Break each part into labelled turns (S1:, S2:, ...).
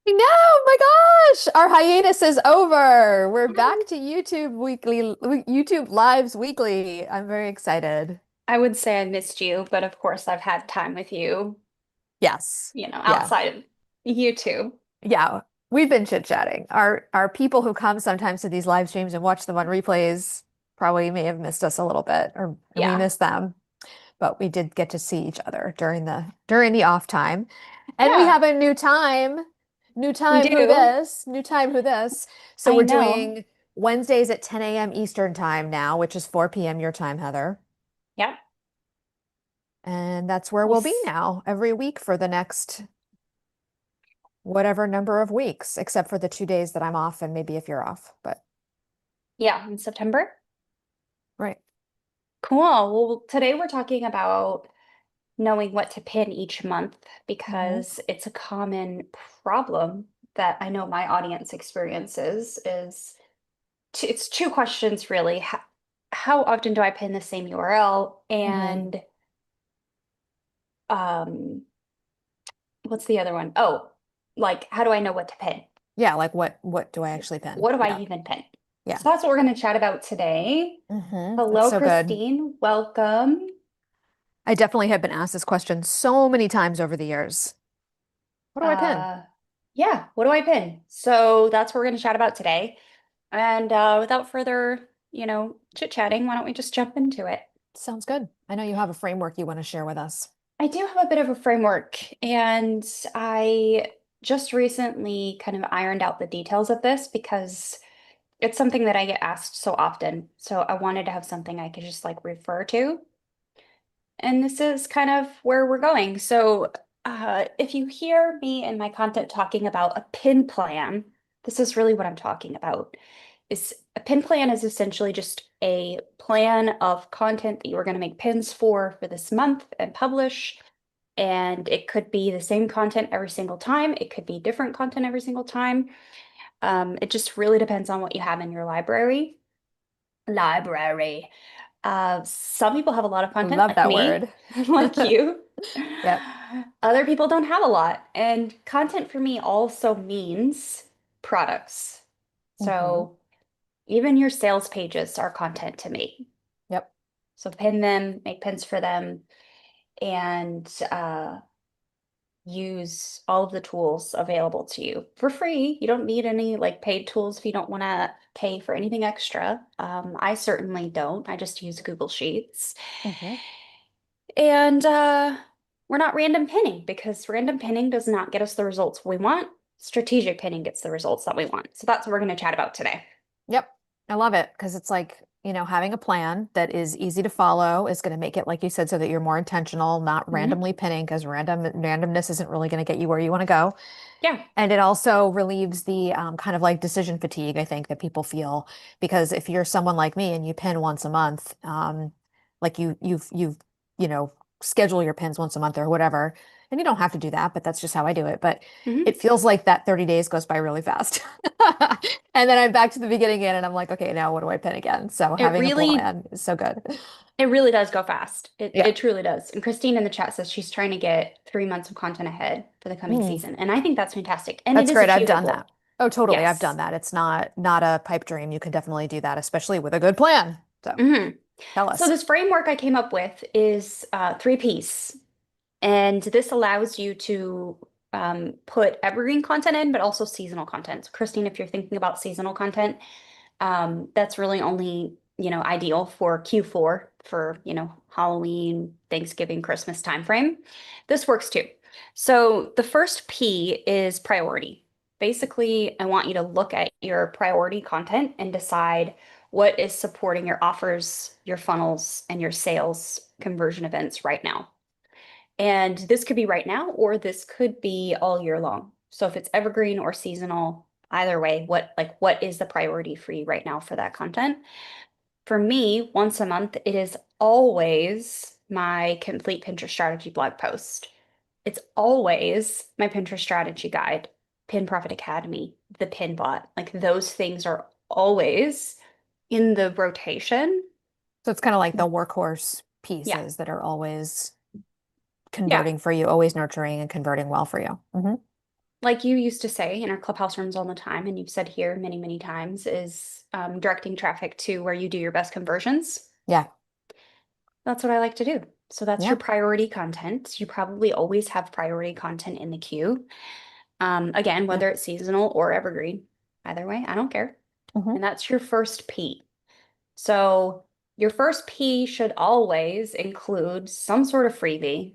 S1: I know, my gosh, our hiatus is over. We're back to YouTube Lives weekly. I'm very excited.
S2: I would say I missed you, but of course I've had time with you,
S1: Yes. Yeah.
S2: outside of YouTube.
S1: Yeah. We've been chit-chatting. Our people who come sometimes to these live streams and watch them on replays probably may have missed us a little bit, or and we
S2: Yeah.
S1: miss them. But we did get to see each other during the off time. And we
S2: Yeah,
S1: have a new time.
S2: we do.
S1: New time who this. So
S2: I
S1: we're
S2: know.
S1: doing Wednesdays at 10 a.m. Eastern time now, which is 4 p.m. your time, Heather.
S2: Yep.
S1: And that's where
S2: We'll
S1: we'll be
S2: s-
S1: now every week for the next whatever number of weeks, except for the 2 days that I'm off and maybe if you're off. But
S2: yeah, in September.
S1: right.
S2: Cool. Well, today we're talking about knowing what to pin each month
S1: Mhm.
S2: because it's a common problem that I know my audience experiences is it's two questions really. How often do I pin the same URL?
S1: Mhm.
S2: And um what's the other one? Oh, like how do I know what to pin?
S1: Yeah, like what do I actually pin?
S2: What do I
S1: Yeah.
S2: even pin?
S1: Yeah.
S2: So that's what we're going to chat about today.
S1: That's
S2: Hello,
S1: so good.
S2: Christine. Welcome.
S1: I definitely have been asked this question so many times over the years. What do I pin?
S2: Uh, yeah, what do I pin? So that's what we're going to chat about today. And without further, chit-chatting, why don't we just jump into it?
S1: Sounds good. I know you have a framework you want to share with us.
S2: I do have a bit of a framework, and I just recently kind of ironed out the details of this because it's something that I get asked so often. So I wanted to have something I could just like refer to. And this is kind of where we're going. So if you hear me in my content talking about a pin plan, this is really what I'm talking about. Is a pin plan is essentially just a plan of content that you are going to make pins for this month and publish. And it could be the same content every single time. It could be different content every single time. It just really depends on what you have in your library. Library. Some people have a lot of content,
S1: Love
S2: like
S1: that
S2: me,
S1: word.
S2: like you.
S1: Yep.
S2: Other people don't have a lot. And content for me also means products.
S1: hmm
S2: So even your sales pages are content to me.
S1: Yep.
S2: So pin them, make pins for them, and use all of the tools available to you for free. You don't need any like paid tools if you don't want to pay for anything extra. I certainly don't. I just use Google Sheets.
S1: hmm
S2: And we're not random pinning because random pinning does not get us the results we want. Strategic pinning gets the results that we want. So that's what we're going to chat about today.
S1: Yep. I love it because it's like, having a plan that is easy to follow is going to make it, like you said, so that you're more intentional, not
S2: Hmm.
S1: randomly pinning because randomness isn't really going to get you where you want to go.
S2: Yeah.
S1: And it also relieves the kind of like decision fatigue, I think, that people feel because if you're someone like me and you pin once a month, like you know, schedule your pins once a month or whatever, and you don't have to do that, but that's just how I do it. But
S2: Hmm.
S1: it feels like that 30 days goes by really fast. And then I'm back to the beginning again, and I'm like, okay, now what do I pin again? So
S2: It
S1: having a
S2: really
S1: plan is so good.
S2: it really does go fast. It
S1: Yeah.
S2: it truly does. And Christine in the chat says she's trying to get 3 months of content ahead for the coming
S1: Mm,
S2: season. And I think that's fantastic. And it
S1: that's
S2: is
S1: great. I've done
S2: achievable.
S1: that. Oh, totally. I've done
S2: Yes.
S1: that. It's not a pipe dream. You can definitely do that, especially with a good plan. So
S2: Hmm.
S1: tell
S2: So
S1: us.
S2: this framework I came up with is 3 Ps. And this allows you to put evergreen content in, but also seasonal content. So Christine, if you're thinking about seasonal content, that's really only, ideal for Q4 for, Halloween, Thanksgiving, Christmas timeframe. This works too. So the first P is priority. Basically, I want you to look at your priority content and decide what is supporting your offers, your funnels, and your sales conversion events right now. And this could be right now, or this could be all year long. So if it's evergreen or seasonal, either way, what is the priority for you right now for that content? For me, once a month, it is always my complete Pinterest strategy blog post. It's always my Pinterest strategy guide, Pin Profit Academy, the Pin Bot. Like those things are always in the rotation.
S1: So it's kind of like the workhorse
S2: Yeah.
S1: pieces that are always
S2: Yeah.
S1: converting for you, always nurturing and converting well for you.
S2: like you used to say in our clubhouse rooms all the time, and you've said here many, many times, is directing traffic to where you do your best conversions.
S1: Yeah.
S2: That's what I like to do. So that's your
S1: Yeah.
S2: priority content. You probably always have priority content in the queue. Again,
S1: Yeah.
S2: whether it's seasonal or evergreen, either way, I don't care.
S1: Hmm.
S2: And that's your first P. So your first P should always include some sort of freebie,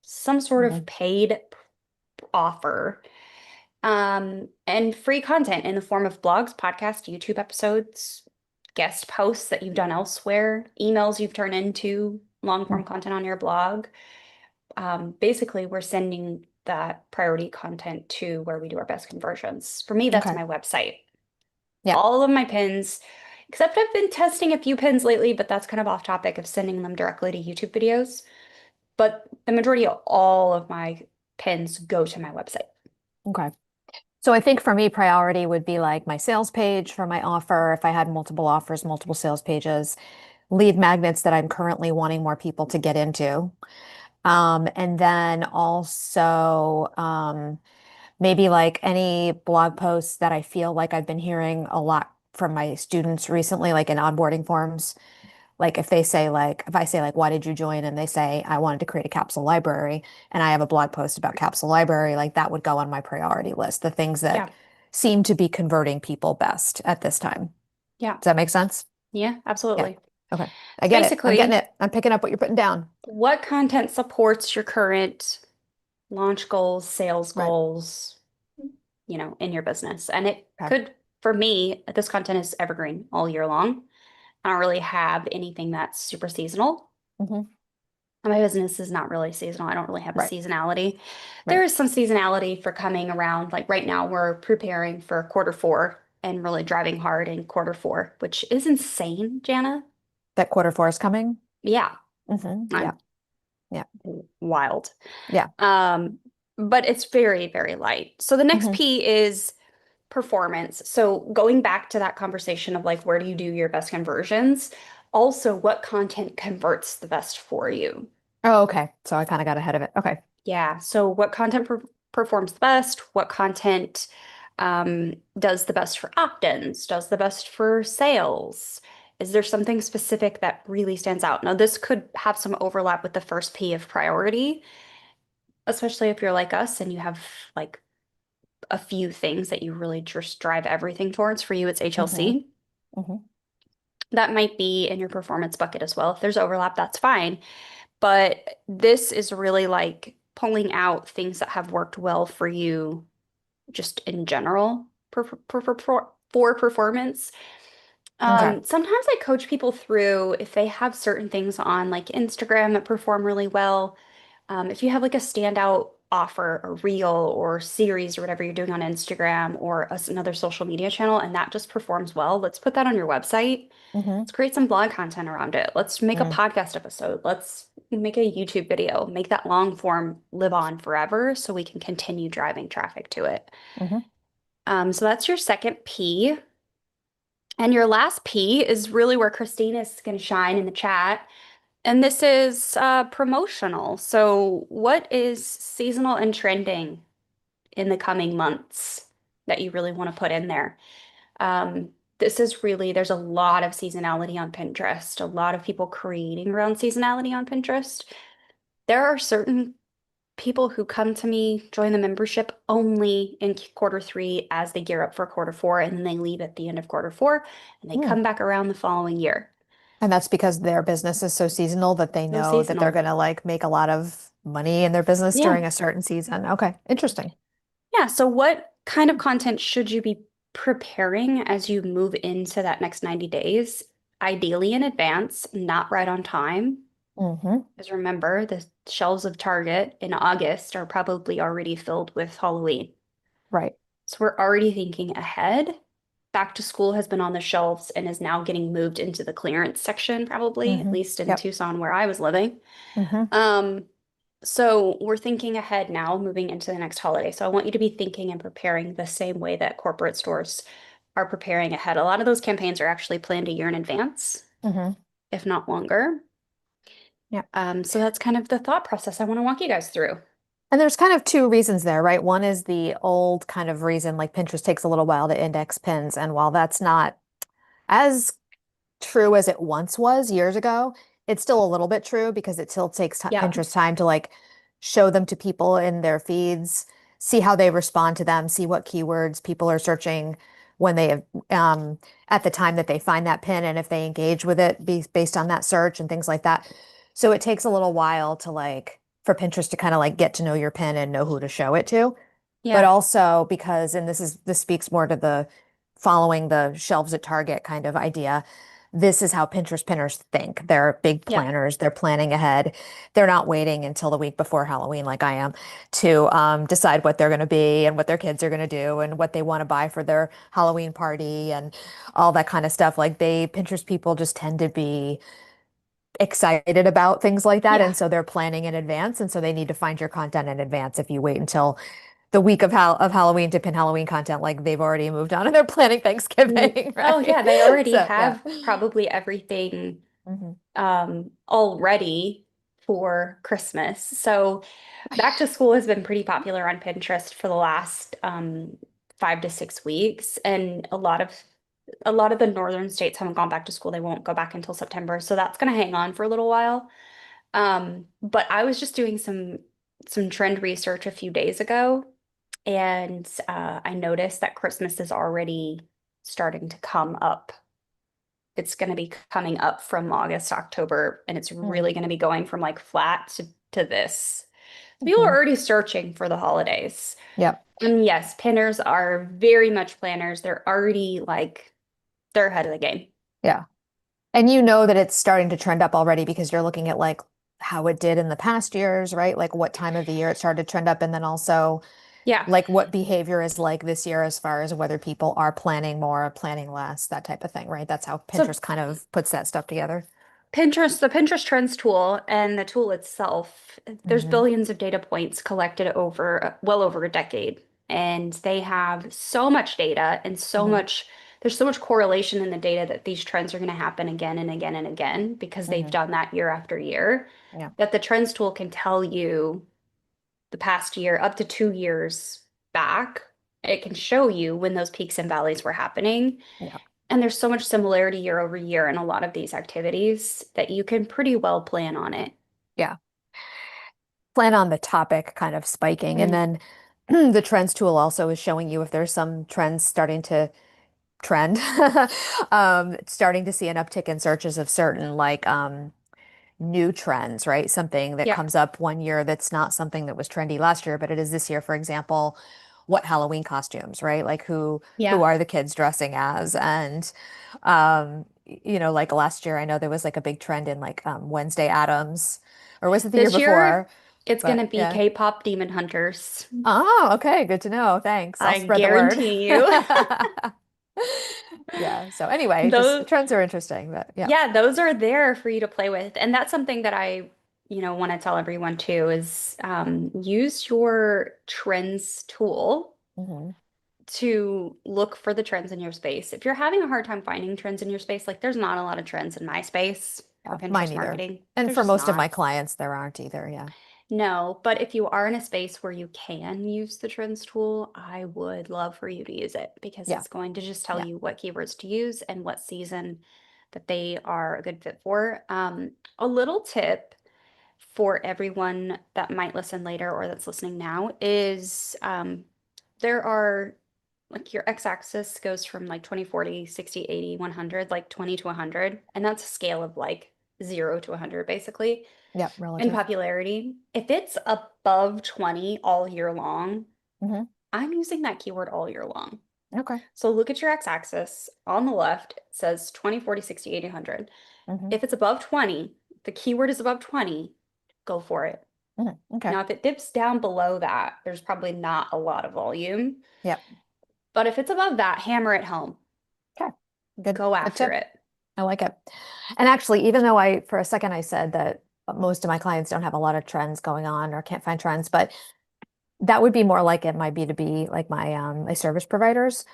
S2: some sort of
S1: Hmm.
S2: paid offer, and free content in the form of blogs, podcasts, YouTube episodes, guest posts that you've done elsewhere, emails you've turned into long form content on your blog. Basically, we're sending that priority content to where we do our best conversions. For me, that's
S1: Okay.
S2: my website.
S1: Yeah.
S2: All of my pins, except I've been testing a few pins lately, but that's kind of off topic of sending them directly to YouTube videos. But the majority of all of my pins go to my website.
S1: Okay. So I think for me, priority would be like my sales page for my offer. If I had multiple offers, multiple sales pages, lead magnets that I'm currently wanting more people to get into. And then also maybe like any blog posts that I feel like I've been hearing a lot from my students recently, like in onboarding forms. Like if they say like, if I say like, why did you join? And they say, I wanted to create a capsule library and I have a blog post about capsule library, like that would go on my priority list, the things that
S2: Yeah,
S1: seem to be converting people best at this time.
S2: yeah,
S1: Does that make sense?
S2: yeah,
S1: Yeah.
S2: absolutely.
S1: Okay. I
S2: So
S1: get it. I'm getting
S2: basically,
S1: it. I'm picking up what you're putting down.
S2: what content supports your current launch goals, sales
S1: Right.
S2: goals, in your business? And it
S1: Okay.
S2: could, for me, this content is evergreen all year long. I don't really have anything that's super seasonal.
S1: Hmm.
S2: My business is not really seasonal. I don't really have a
S1: Right.
S2: seasonality. There
S1: Right.
S2: is some seasonality for coming around. Like right now, we're preparing for quarter four and really driving hard in quarter four, which is insane, Jana.
S1: That quarter 4 is coming.
S2: Yeah,
S1: Yeah.
S2: I'm
S1: Yeah.
S2: wild.
S1: Yeah.
S2: Um, but it's very, very light. So the next
S1: Hmm.
S2: P is performance. So going back to that conversation of like, where do you do your best conversions? Also, what content converts the best for you?
S1: Oh, okay. So I kind of got ahead of it. Okay.
S2: Yeah. So what content performs the best? What content does the best for opt-ins? Does the best for sales? Is there something specific that really stands out? Now, this could have some overlap with the first P of priority, especially if you're like us and you have like a few things that you really just drive everything towards. For you, it's
S1: Hmm.
S2: HLC.
S1: Hmm.
S2: That might be in your performance bucket as well. If there's overlap, that's fine. But this is really like pulling out things that have worked well for you just in general for performance.
S1: Okay.
S2: Sometimes I coach people through if they have certain things on like Instagram that perform really well. If you have like a standout offer or reel or series or whatever you're doing on Instagram or another social media channel and that just performs well, let's put that on your website.
S1: Hmm.
S2: Let's create some blog content around it. Let's make a
S1: Hmm.
S2: podcast episode. Let's make a YouTube video. Make that long form live on forever so we can continue driving traffic to it.
S1: Hmm.
S2: So that's your second P. And your last P is really where Christine is going to shine in the chat. And this is promotional. So, what is seasonal and trending in the coming months that you really want to put in there? Um, this is really, there's a lot of seasonality on Pinterest, a lot of people creating around seasonality on Pinterest. There are certain people who come to me, join the membership only in quarter three as they gear up for quarter four, and then they leave at the end of quarter four and they
S1: Hmm.
S2: come back around the following year.
S1: And that's because their business is so seasonal that they
S2: So
S1: know that they're
S2: seasonal.
S1: going to like make a lot of money in their business
S2: Yeah.
S1: during a certain season. Okay. Interesting.
S2: Yeah. So, what kind of content should you be preparing as you move into that next 90 days? Ideally in advance, not right on time.
S1: Hmm.
S2: Because remember, the shelves of Target in August are probably already filled with Halloween.
S1: Right.
S2: So we're already thinking ahead. Back to school has been on the shelves and is now getting moved into the clearance section, probably, at
S1: Hmm.
S2: least in
S1: Yep.
S2: Tucson where I was living.
S1: Hmm.
S2: Um, so we're thinking ahead now, moving into the next holiday. So I want you to be thinking and preparing the same way that corporate stores are preparing ahead. A lot of those campaigns are actually planned a year in advance,
S1: Hmm.
S2: if not longer.
S1: Yep.
S2: So that's kind of the thought process I want to walk you guys through.
S1: And there's kind of two reasons there, right? One is the old kind of reason, like Pinterest takes a little while to index pins. And while that's not as true as it once was years ago, it's still a little bit true because it still takes
S2: Yeah,
S1: Pinterest time to like show them to people in their feeds, see how they respond to them, see what keywords people are searching when they have at the time that they find that pin and if they engage with it based on that search and things like that. So it takes a little while to like for Pinterest to kind of like get to know your pin and know who to show it to. But
S2: yeah,
S1: also because, and this speaks more to the following the shelves at Target kind of idea. This is how Pinterest pinners think. They're big
S2: yeah,
S1: planners. They're planning ahead. They're not waiting until the week before Halloween, like I am, to decide what they're going to be and what their kids are going to do and what they want to buy for their Halloween party and all that kind of stuff. Like Pinterest people just tend to be excited about things like that.
S2: yeah.
S1: And so they're planning in advance. And so they need to find your content in advance. If you wait until the week of Halloween to pin Halloween content, like they've already moved on and they're planning Thanksgiving,
S2: Oh
S1: right?
S2: yeah, they already
S1: So yeah.
S2: have probably everything
S1: Hmm.
S2: all ready for Christmas. So back to school has been pretty popular on Pinterest for the last 5 to 6 weeks, and a lot of the northern states haven't gone back to school. They won't go back until September, so that's going to hang on for a little while. But I was just doing some trend research a few days ago, and I noticed that Christmas is already starting to come up. It's going to be coming up from August, October, and it's really going to be going from like flat to this. People are
S1: Mm-hmm.
S2: already searching for the holidays.
S1: Yep.
S2: And yes, pinners are very much planners. They're already like they're ahead of the game.
S1: Yeah. And you know that it's starting to trend up already because you're looking at like how it did in the past years, right? Like what time of the year it started to trend up, and then also
S2: Yeah.
S1: like what behavior is like this year as far as whether people are planning more, planning less, that type of thing, right? That's how
S2: So
S1: Pinterest kind of puts that stuff together.
S2: the Pinterest Trends tool and the tool itself, there's
S1: Hmm.
S2: billions of data points collected over well over a decade. And they have so much data and
S1: Hmm.
S2: there's so much correlation in the data that these trends are going to happen again and again and again because they've
S1: Hmm.
S2: done that year after year,
S1: Yeah.
S2: that the Trends tool can tell you the past year up to 2 years back. It can show you when those peaks and valleys were happening.
S1: Yeah.
S2: And there's so much similarity year over year in a lot of these activities that you can pretty well plan on it.
S1: Yeah. Plan on the topic kind of spiking. And
S2: Mm,
S1: then the trends tool also is showing you if there's some trends starting to trend, starting to see an uptick in searches of certain like new trends, right? Something that
S2: yeah,
S1: comes up one year that's not something that was trendy last year, but it is this year. For example, what Halloween costumes, right? Like who
S2: yeah.
S1: are the kids dressing as? And like last year, I know there was like a big trend in like Wednesday Addams, or was it the year
S2: This year,
S1: before?
S2: it's going to
S1: But
S2: be
S1: yeah.
S2: K-pop Demon Hunters.
S1: Oh, okay, good to know. Thanks. I'll
S2: I
S1: spread the word.
S2: guarantee you.
S1: Yeah. So anyway, just
S2: Those,
S1: trends are interesting, but yeah.
S2: yeah, those are there for you to play with. And that's something that I want to tell everyone too is use your trends tool
S1: Hmm.
S2: to look for the trends in your space. If you're having a hard time finding trends in your space, like there's not a lot of trends in my space for
S1: Yeah, mine
S2: Pinterest
S1: either.
S2: marketing.
S1: And
S2: There's
S1: for
S2: just
S1: most of my
S2: not.
S1: clients, there aren't either. Yeah.
S2: No, but if you are in a space where you can use the trends tool, I would love for you to use it because
S1: Yeah.
S2: it's going to just tell
S1: Yeah.
S2: you what keywords to use and what season that they are a good fit for. A little tip for everyone that might listen later or that's listening now is there are like your x-axis goes from like 20, 40, 60, 80, 100, like 20 to 100, and that's a scale of like 0 to 100 basically
S1: Yeah.
S2: in
S1: Relative.
S2: popularity. If it's above 20 all year long,
S1: Hmm.
S2: I'm using that keyword all year long.
S1: Okay.
S2: So look at your x-axis. On the left, it says 20, 40, 60, 80, 100.
S1: Hmm.
S2: If it's above 20, the keyword is above 20, go for it.
S1: Hmm. Okay.
S2: Now, if it dips down below that, there's probably not a lot of volume.
S1: Yeah.
S2: But if it's above that, hammer it home.
S1: Okay. Good.
S2: Go
S1: Good
S2: after
S1: tip.
S2: it.
S1: I like it. And actually, even though for a second, I said that most of my clients don't have a lot of trends going on or can't find trends, but that would be more like in my B2B, like my service providers.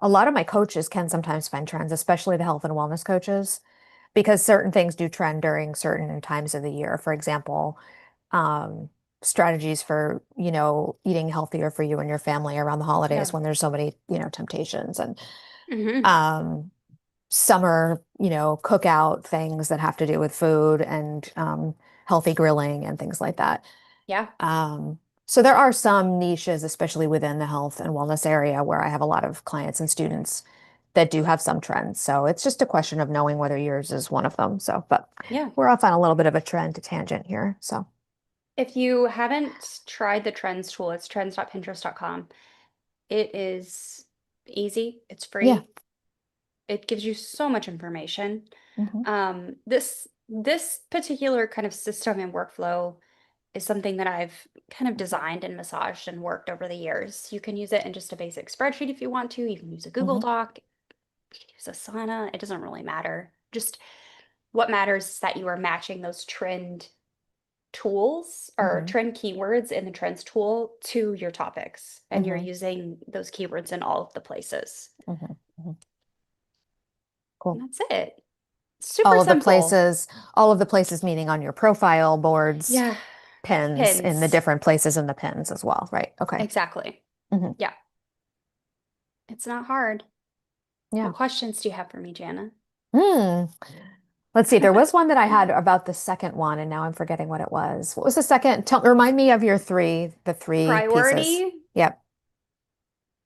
S1: A lot of my coaches can sometimes find trends, especially the health and wellness coaches, because certain things do trend during certain times of the year. For example, um, strategies for, eating healthier for you and your family around the holidays
S2: Yeah.
S1: when there's so many, temptations and
S2: Hmm.
S1: um summer, cookout things that have to do with food and healthy grilling and things like that.
S2: Yeah.
S1: Um, so there are some niches, especially within the health and wellness area, where I have a lot of clients and students that do have some trends. So it's just a question of knowing whether yours is one of them. So, but
S2: Yeah.
S1: we're off on a little bit of a trend tangent here. So,
S2: If you haven't tried the trends tool, it's trends.pinterest.com. It is easy, it's
S1: yeah.
S2: free. It gives you so much information.
S1: Hmm.
S2: This particular kind of system and workflow is something that I've kind of designed and massaged and worked over the years. You can use it in just a basic spreadsheet if you want to. You can use a Google
S1: Hmm.
S2: Doc, you can use Asana. It doesn't really matter. Just what matters is that you are matching those trend tools or
S1: Hmm.
S2: trend keywords in the trends tool to your topics, and you're
S1: Hmm.
S2: using those keywords in all of the places.
S1: Hmm. Hmm.
S2: And
S1: Cool.
S2: that's it. Super simple.
S1: All of the places meaning on your profile boards,
S2: Yeah,
S1: pins in the
S2: pins.
S1: different places in the pins as well, right? Okay.
S2: Exactly.
S1: Hmm.
S2: Yeah, it's not hard. What
S1: Yeah.
S2: questions do you have for me, Jana?
S1: Hmm. Let's see. There was one that I had about the second one, and now I'm forgetting what it was. What was the second? Remind me of the three pieces.
S2: Priority,
S1: Yep.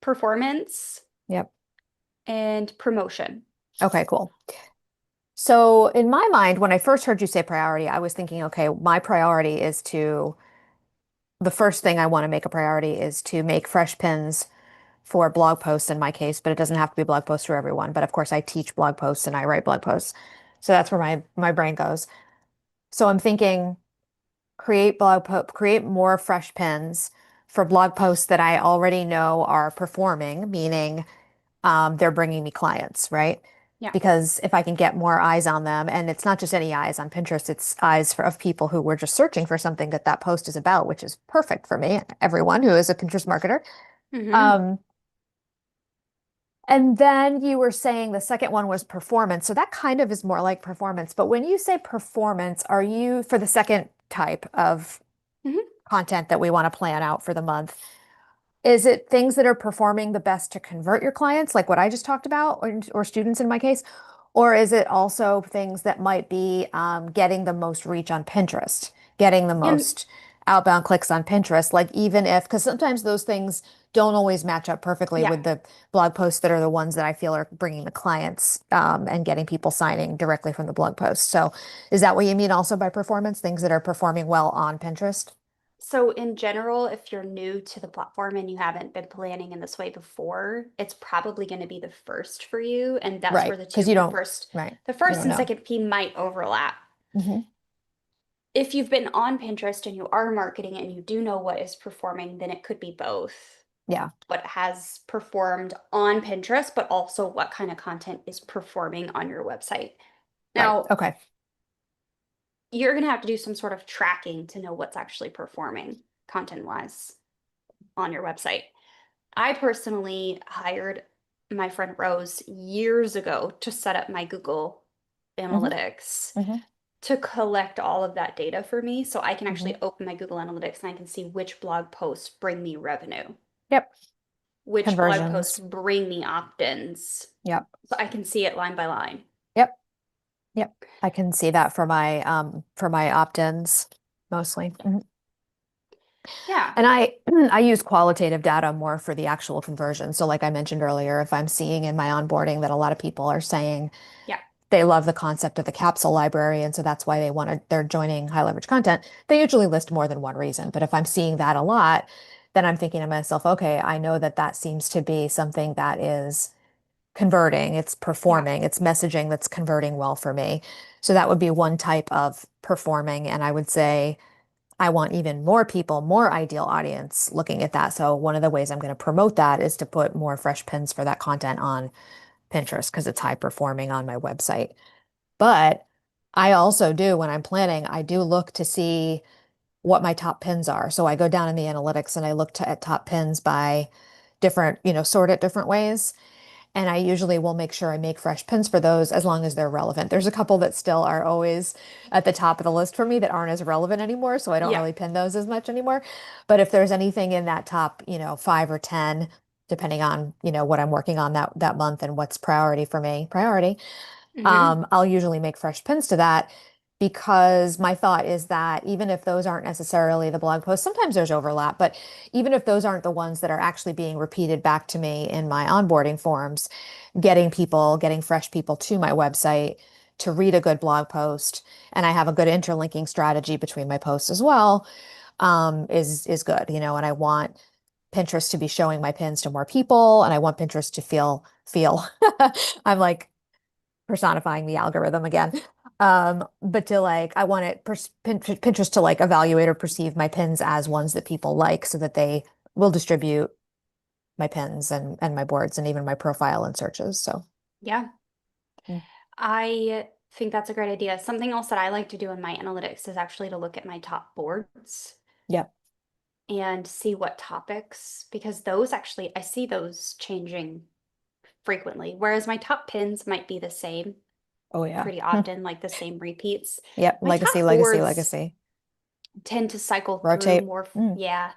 S2: performance,
S1: Yep.
S2: and promotion.
S1: Okay, cool. So in my mind, when I first heard you say priority, I was thinking, okay, my priority is the first thing I want to make a priority is to make fresh pins for blog posts in my case, but it doesn't have to be blog posts for everyone. But of course, I teach blog posts and I write blog posts. So that's where my brain goes. So I'm thinking create more fresh pins for blog posts that I already know are performing, meaning they're bringing me clients, right?
S2: Yeah.
S1: Because if I can get more eyes on them, and it's not just any eyes on Pinterest, it's eyes of people who were just searching for something that that post is about, which is perfect for me, everyone who is a Pinterest marketer.
S2: Hmm.
S1: Um, and then you were saying the second one was performance. So that kind of is more like performance. But when you say performance, are you for the second type of
S2: Hmm.
S1: content that we want to plan out for the month? Is it things that are performing the best to convert your clients, like what I just talked about, or students in my case? Or is it also things that might be getting the most reach on Pinterest, getting the
S2: And
S1: most outbound clicks on Pinterest? Like, even if, because sometimes those things don't always match up perfectly
S2: yeah.
S1: with the blog posts that are the ones that I feel are bringing the clients and getting people signing directly from the blog post. So, is that what you mean also by performance? Things that are performing well on Pinterest?
S2: So in general, if you're new to the platform and you haven't been planning in this way before, it's probably going to be the first for you. And that's
S1: Right.
S2: where
S1: Because right.
S2: the
S1: You
S2: first
S1: don't
S2: and
S1: know.
S2: second P might overlap.
S1: Hmm.
S2: If you've been on Pinterest and you are marketing and you do know what is performing, then it could be both.
S1: Yeah.
S2: What has performed on Pinterest, but also what kind of content is performing on your website.
S1: Right.
S2: Now,
S1: Okay.
S2: you're going to have to do some sort of tracking to know what's actually performing content-wise on your website. I personally hired my friend Rose years ago to set up my Google
S1: Hmm.
S2: Analytics
S1: Hmm.
S2: to collect all of that data for me so I can
S1: Hmm.
S2: actually open my Google Analytics and I can see which blog posts bring me revenue,
S1: Yep.
S2: which blog posts
S1: Conversions.
S2: bring me opt-ins.
S1: Yep.
S2: So I can see it line by line.
S1: Yep. Yep. I can see that for my opt-ins mostly. Mhm.
S2: Yeah.
S1: And I I use qualitative data more for the actual conversion. So like I mentioned earlier, if I'm seeing in my onboarding that a lot of people are saying
S2: Yeah.
S1: they love the concept of the capsule library, and so that's why they're joining high leverage content, they usually list more than one reason. But if I'm seeing that a lot, then I'm thinking to myself, okay, I know that that seems to be something that is converting, it's
S2: Yeah.
S1: performing, it's messaging that's converting well for me. So that would be one type of performing. And I would say I want even more people, more ideal audience looking at that. So one of the ways I'm going to promote that is to put more fresh pins for that content on Pinterest because it's high performing on my website. But I also do, when I'm planning, I do look to see what my top pins are. So I go down in the analytics and I look at top pins by different, sort it different ways. And I usually will make sure I make fresh pins for those as long as they're relevant. There's a couple that still are always at the top of the list for me that aren't as relevant anymore, so I don't
S2: Yeah.
S1: really pin those as much anymore. But if there's anything in that top, 5 or 10, depending on, what I'm working on that month and what's priority for me,
S2: Hmm.
S1: I'll usually make fresh pins to that because my thought is that even if those aren't necessarily the blog posts, sometimes there's overlap, but even if those aren't the ones that are actually being repeated back to me in my onboarding forms, getting fresh people to my website to read a good blog post, and I have a good interlinking strategy between my posts as well, is good, and I want Pinterest to be showing my pins to more people, and I want Pinterest to feel I'm like personifying the algorithm again. But to like, I want Pinterest to like evaluate or perceive my pins as ones that people like so that they will distribute my pins and my boards and even my profile and searches. So,
S2: Yeah.
S1: mm,
S2: I think that's a great idea. Something else that I like to do in my analytics is actually to look at my top boards
S1: yeah.
S2: and see what topics, because those actually, I see those changing frequently, whereas my top pins might be the same
S1: Oh, yeah.
S2: pretty often, like the same repeats.
S1: Yep.
S2: My
S1: Legacy,
S2: top
S1: legacy,
S2: boards
S1: legacy.
S2: tend to cycle through
S1: Rotate.
S2: more,
S1: Mm,
S2: yeah.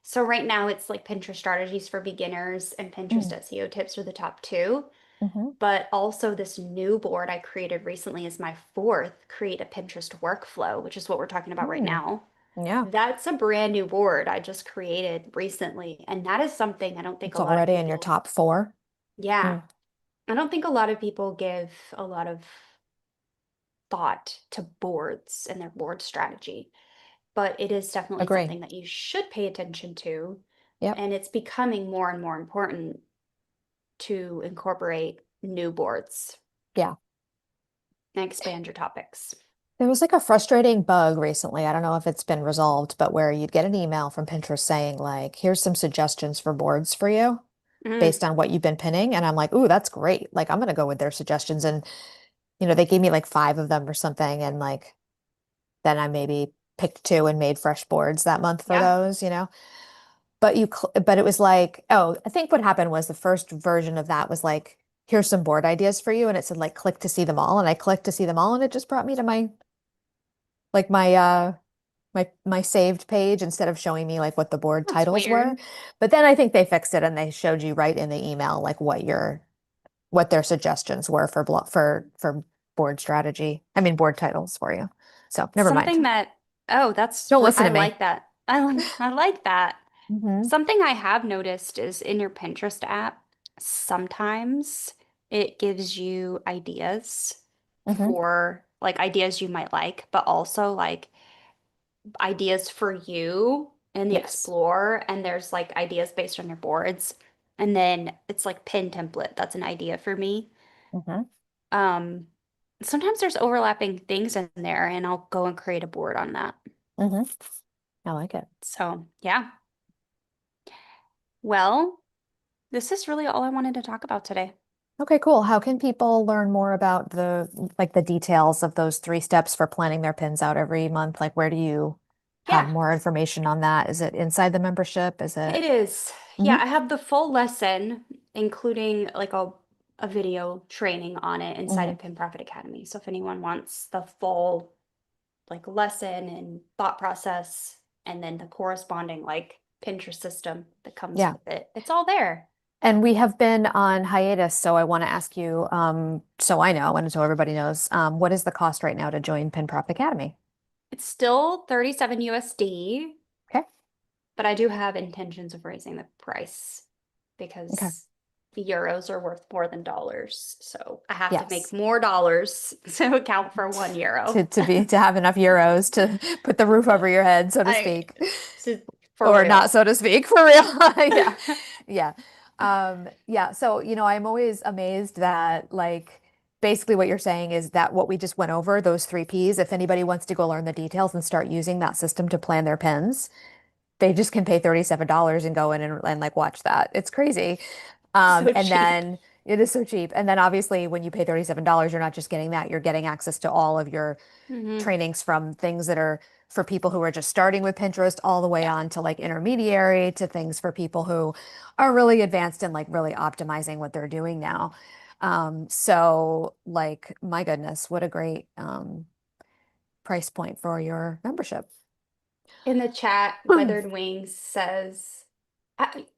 S2: So right now it's like Pinterest strategies for beginners and Pinterest
S1: mm,
S2: SEO tips are the top two.
S1: hmm
S2: But also this new board I created recently is my fourth create a Pinterest workflow, which is what we're talking about right
S1: mm.
S2: now.
S1: Yeah.
S2: That's a brand new board I just created recently. And that is something I don't think
S1: It's
S2: a lot of
S1: already in your
S2: people,
S1: top four.
S2: yeah,
S1: Mm,
S2: I don't think a lot of people give a lot of thought to boards and their board strategy. But it is definitely
S1: agree.
S2: something that you should pay attention to.
S1: Yep.
S2: And it's becoming more and more important to incorporate new boards
S1: Yeah.
S2: and expand your topics.
S1: There was like a frustrating bug recently. I don't know if it's been resolved, but where you'd get an email from Pinterest saying, like, here's some suggestions for boards for you
S2: Mm,
S1: based on what you've been pinning. And I'm like, ooh, that's great. Like, I'm going to go with their suggestions. And, they gave me like 5 of them or something. And like, then I maybe picked two and made fresh boards that month for
S2: yeah.
S1: those. But it was like, oh, I think what happened was the first version of that was like, here's some board ideas for you. And it said, like, click to see them all. And I clicked to see them all. And it just brought me to my saved page instead of showing me like what the board
S2: That's
S1: titles were.
S2: weird.
S1: But then I think they fixed it and they showed you right in the email like what their suggestions were for board strategy. I mean board titles for you. So never mind.
S2: Something that, oh, that's,
S1: Don't listen
S2: I
S1: to me.
S2: like that. I like that.
S1: Hmm
S2: Something I have noticed is in your Pinterest app, sometimes it gives you ideas
S1: hmm
S2: for like ideas you might like, but also like ideas for you in the
S1: Yes.
S2: Explore. And there's like ideas based on your boards. And then it's like pin template. That's an idea for me.
S1: hmm
S2: Um, Sometimes there's overlapping things in there, and I'll go and create a board on that.
S1: hmm I like it.
S2: So, yeah. Well, this is really all I wanted to talk about today.
S1: Okay, cool. How can people learn more about the details of those 3 steps for planning their pins out every month? Like where do you have
S2: Yeah,
S1: more information on that? Is it inside the membership? Is it?
S2: it is.
S1: Hmm
S2: Yeah, I have the full lesson, including like a video training on it inside
S1: hmm
S2: of Pin Profit Academy. So if anyone wants the full like lesson and thought process, and then the corresponding like Pinterest system that comes
S1: Yeah.
S2: with it, it's all there.
S1: And we have been on hiatus, so I want to ask you, so I know and so everybody knows, what is the cost right now to join Pin Prop Academy?
S2: It's still 37 USD,
S1: Okay.
S2: but I do have intentions of raising the price
S1: Okay.
S2: because the euros are worth more than dollars. So I have to make
S1: Yes.
S2: more dollars to account for 1 euro.
S1: To have enough euros to put the roof over your head, so to
S2: I
S1: speak.
S2: for
S1: Or not,
S2: real.
S1: so to speak, for real. Yeah. Yeah. Yeah. So, I'm always amazed that like basically what you're saying is that what we just went over, those 3 Ps, if anybody wants to go learn the details and start using that system to plan their pins, they just can pay $37 and go in and like watch that. It's crazy.
S2: So
S1: And
S2: cheap.
S1: then it is so cheap. And then obviously when you pay $37, you're not just getting that, you're getting access to all of your
S2: Hmm.
S1: trainings from things that are for people who are just starting with Pinterest, all the way
S2: Yeah.
S1: on to like intermediary to things for people who are really advanced and like really optimizing what they're doing now. So like, my goodness, what a great price point for your membership.
S2: In the chat, Weathered Wings says,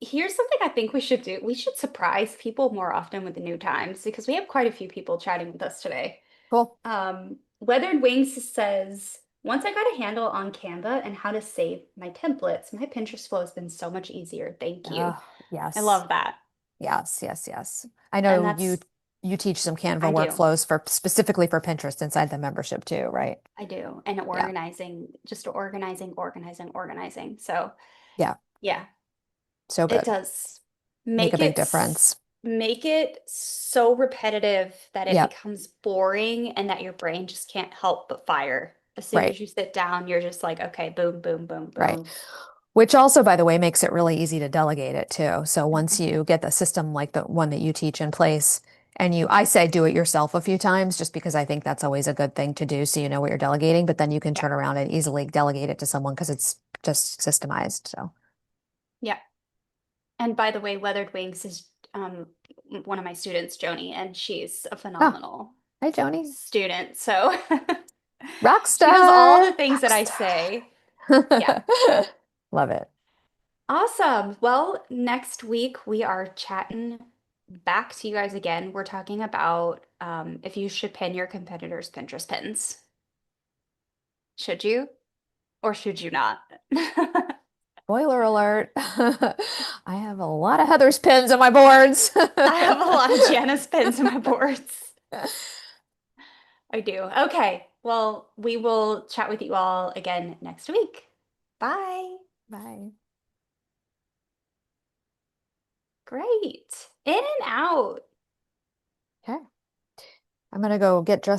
S2: here's something I think we should do. We should surprise people more often with the new times because we have quite a few people chatting with us today.
S1: Cool.
S2: Weathered Wings says, once I got a handle on Canva and how to save my templates, my Pinterest flow has been so much easier. Thank you.
S1: Oh,
S2: I
S1: yes.
S2: love that.
S1: Yes, yes, yes. I
S2: And
S1: know
S2: that's,
S1: you teach some Canva
S2: I do.
S1: workflows for specifically for Pinterest inside the membership too, right?
S2: I do. And
S1: Yeah.
S2: organizing, just organizing, organizing, organizing. So,
S1: Yeah.
S2: yeah.
S1: So
S2: It
S1: good.
S2: does.
S1: Make a
S2: Make
S1: big
S2: it
S1: difference.
S2: make it so repetitive that it
S1: Yep.
S2: becomes boring and that your brain just can't help but fire. As soon
S1: Right.
S2: as you sit down, you're just like, okay, boom, boom, boom,
S1: Right.
S2: boom.
S1: Which also, by the way, makes it really easy to delegate it too. So once
S2: Mhm.
S1: you get the system like the one that you teach in place, and I say do it yourself a few times just because I think that's always a good thing to do so you know what you're delegating, but then you can
S2: Yeah.
S1: turn around and easily delegate it to someone because it's just systemized. So,
S2: Yeah. And by the way, Weathered Wings is one of my students, Joni, and she's a
S1: oh,
S2: phenomenal
S1: hi, Joni.
S2: student. So she does all the
S1: Rockstar.
S2: things that I say. Yeah.
S1: Rockstar. Love it.
S2: Awesome. Well, next week we are chatting back to you guys again. We're talking about if you should pin your competitors' Pinterest pins. Should you or should you not? I
S1: Spoiler alert. I have a lot of Heather's pins on my boards.
S2: have a lot of Janice pins in my boards. I do. Okay. Well, we will chat with you all again next week. Bye.
S1: Bye.
S2: Great. In and out.
S1: Okay. I'm gonna go get dressed.